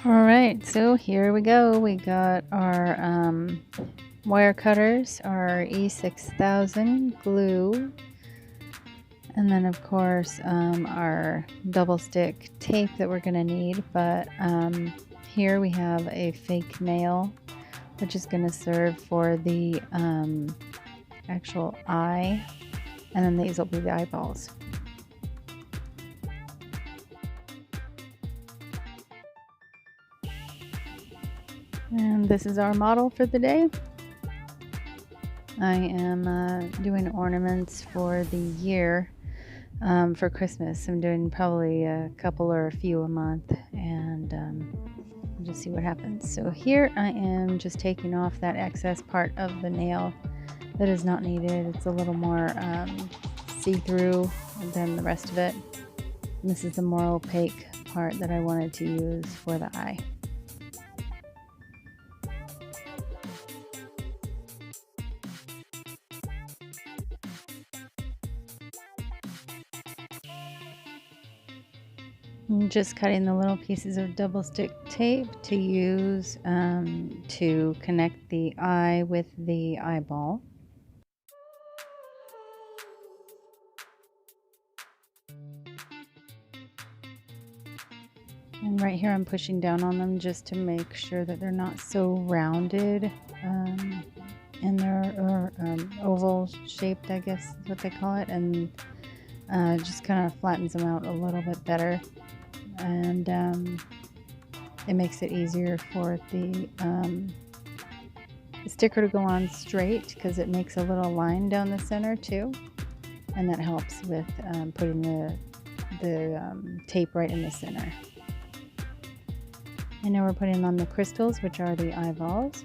All right, so here we go. We got our wire cutters, our E6000 glue, and then of course our double stick tape that we're going to need. But here we have a fake nail, which is going to serve for the actual eye, and then these will be the eyeballs. And this is our model for the day. I am doing ornaments for the year for Christmas. I'm doing probably a couple or a few a month, and we'll just see what happens. So here I am just taking off that excess part of the nail that is not needed. It's a little more see-through than the rest of it. And this is the more opaque part that I wanted to use for the eye. I'm just cutting the little pieces of double stick tape to use to connect the eye with the eyeball. And right here I'm pushing down on them just to make sure that they're not so rounded in their oval shaped, I guess is what they call it, and just kind of flattens them out a little bit better. And it makes it easier for the sticker to go on straight because it makes a little line down the center too, and that helps with putting the tape right in the center. And now we're putting on the crystals, which are the eyeballs.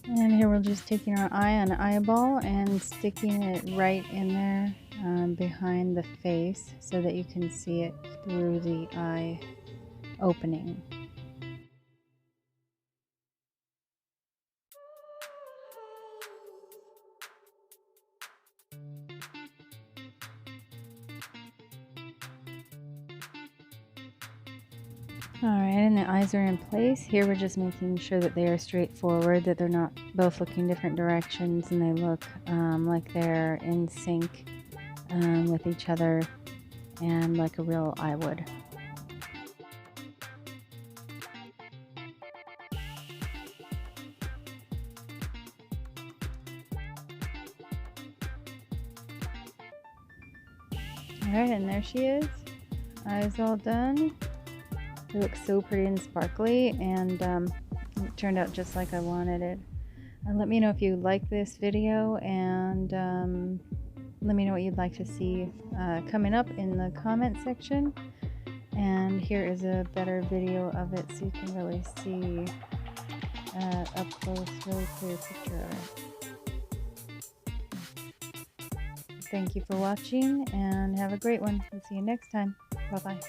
And here we're just taking our eye on an eyeball and sticking it right in there behind the face so that you can see it through the eye opening. Alright, and the eyes are in place. Here we're just making sure that they are straightforward, that they're not both looking different directions, and they look like they're in sync with each other and like a real eye would. Alright, and there she is. Eyes all done. It looks so pretty and sparkly, and it turned out just like I wanted it. Let me know if you like this video, and let me know what you'd like to see coming up in the comment section. And here is a better video of it so you can really see up close, really clear picture of it. Thank you for watching, and have a great one. We'll see you next time. Bye-bye.